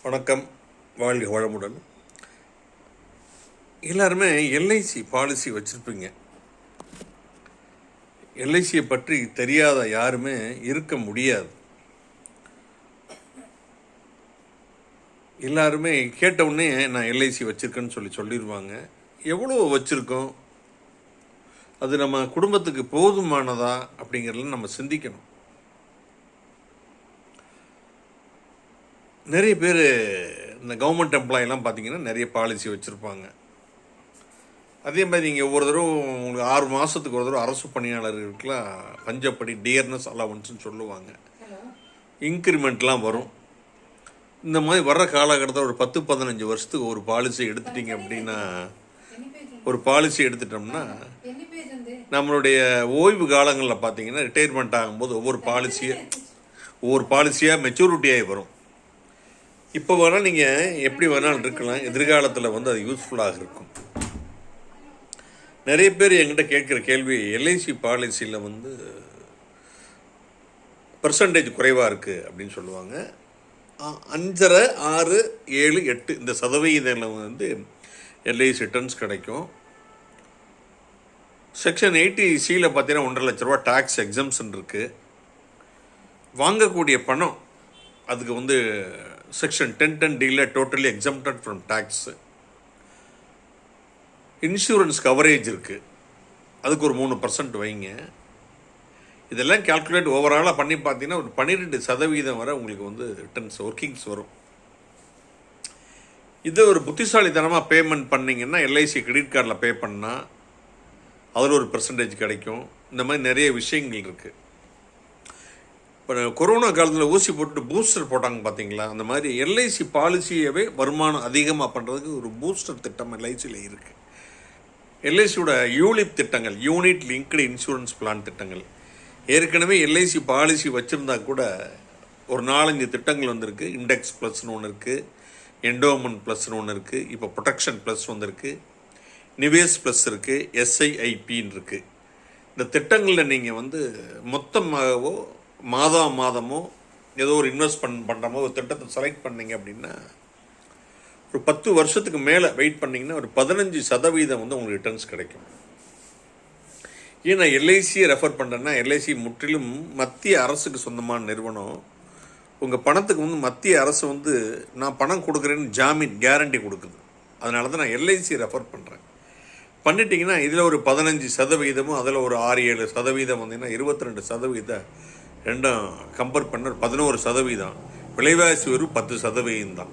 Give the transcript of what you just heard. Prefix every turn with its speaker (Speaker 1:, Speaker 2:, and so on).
Speaker 1: வணக்கம். வாழ்க வளமுடன். எல்லாருமே எல்ஐசி பாலிசி வச்சுருப்பீங்க. எல்ஐசியை பற்றி தெரியாத யாருமே இருக்க முடியாது. எல்லாருமே கேட்ட உடனே நான் எல்ஐசி வச்சுருக்கேன்னு சொல்லிடுவாங்க. எவ்வளோ வச்சுருக்கோம், அது நம்ம குடும்பத்துக்கு போதுமானதா அப்படிங்கிறத நம்ம சிந்திக்கணும். நிறைய பேர் இந்த கவர்மெண்ட் எம்ப்ளாயெலாம் பார்த்திங்கன்னா நிறைய பாலிசி வச்சுருப்பாங்க. அதே மாதிரி நீங்கள் ஒவ்வொரு தடவை உங்களுக்கு 6 மாதத்துக்கு ஒரு தடவை அரசு பணியாளர்களுக்கெலாம் பஞ்சப்படி டியர்னஸ் அலவன்ஸ்னு சொல்லுவாங்க. இன்க்ரிமெண்ட்லாம் வரும். இந்த மாதிரி வர்ற காலகட்டத்தில் ஒரு 10-15 வருஷத்துக்கு ஒரு பாலிசி எடுத்துட்டிங்க அப்படின்னா, ஒரு பாலிசி எடுத்துட்டோம்னா நம்மளுடைய ஓய்வு காலங்களில் பார்த்திங்கன்னா ரிட்டையர்மெண்ட் ஆகும்போது ஒவ்வொரு பாலிசியாக மெச்சூரிட்டியாகி வரும். இப்போ வேணால் நீங்கள் எப்படி வேணாலும் இருக்கலாம், எதிர்காலத்தில் அது யூஸ்ஃபுல்லாக இருக்கும். நிறைய பேர் என்கிட்ட கேட்குற கேள்வி, எல்ஐசி பாலிசியில் பெர்சன்டேஜ் குறைவாக இருக்குது அப்படின்னு சொல்லுவாங்க. 5.5, 6, 7, 8 இந்த சதவீதத்தில் எல்ஐசி ரிட்டர்ன்ஸ் கிடைக்கும். செக்ஷன் 80C பார்த்தீங்கன்னா 1.5 லட்ச ரூபா டேக்ஸ் எக்ஸம்ஷன் இருக்குது. வாங்கக்கூடிய பணம் அதுக்கு section 10(10)D totally exempted from tax. Insurance coverage இருக்குது, அதுக்கு ஒரு 3% வைங்க. இதெல்லாம் கால்குலேட் ஓவராலாக பண்ணி பார்த்தீங்கன்னா ஒரு 12% வரை உங்களுக்கு ரிட்டர்ன்ஸ் ஒர்க்கிங்ஸ் வரும். இதை ஒரு புத்திசாலித்தனமாக பேமெண்ட் பண்ணிங்கன்னா, எல்ஐசி கிரெடிட் கார்டில் பே பண்ணால் அதில் ஒரு பெர்சன்டேஜ் கிடைக்கும். இந்த மாதிரி நிறைய விஷயங்கள் இருக்குது. இப்போ கொரோனா காலத்தில் ஊசி போட்டு பூஸ்டர் போட்டாங்க பார்த்தீங்களா, அந்த மாதிரி எல்ஐசி பாலிசியவே வருமானம் அதிகமாக பண்ணுறதுக்கு ஒரு பூஸ்டர் திட்டம் எல்ஐசியில் இருக்குது. எல்ஐசியோட யூலிப் திட்டங்கள், யூனிட் லிங்க்டு இன்சூரன்ஸ் பிளான் திட்டங்கள், ஏற்கனவே எல்ஐசி பாலிசி வச்சுருந்தா கூட ஒரு 4-5 திட்டங்கள் வந்திருக்கு. இண்டெக்ஸ் ப்ளஸ்னு ஒன்று இருக்குது, என்டோமெண்ட் ப்ளஸ்னு ஒன்று இருக்குது, இப்போ ப்ரொடெக்ஷன் ப்ளஸ் வந்திருக்கு, நிவேஸ் ப்ளஸ் இருக்குது, எஸ்ஐஐபின்னு இருக்குது. இந்த திட்டங்களில் நீங்கள் மொத்தமாகவோ மாதமோ ஏதோ ஒரு இன்வெஸ்ட்மெண்ட் பண்ணுறமோ ஒரு திட்டத்தை செலக்ட் பண்ணிங்க அப்படின்னா, ஒரு 10 வருஷத்துக்கு மேலே வெயிட் பண்ணிங்கன்னா ஒரு 15% உங்களுக்கு ரிட்டர்ன்ஸ் கிடைக்கும். ஏன் நான் எல்ஐசியை ரெஃபர் பண்ணுறேன்னா, எல்ஐசி முற்றிலும் மத்திய அரசுக்கு சொந்தமான நிறுவனம். உங்கள் பணத்துக்கு மத்திய அரசு நான் பணம் கொடுக்குறேன்னு ஜாமீன் கேரண்டி கொடுக்குது. அதனால தான் நான் எல்ஐசியை ரெஃபர் பண்ணுறேன். பண்ணிட்டீங்கன்னா இதில் ஒரு 15%, அதில் ஒரு 6-7% 22%, ரெண்டும் கம்பேர் பண்ண 11%. விலைவாசி ஒரு 10% தான்.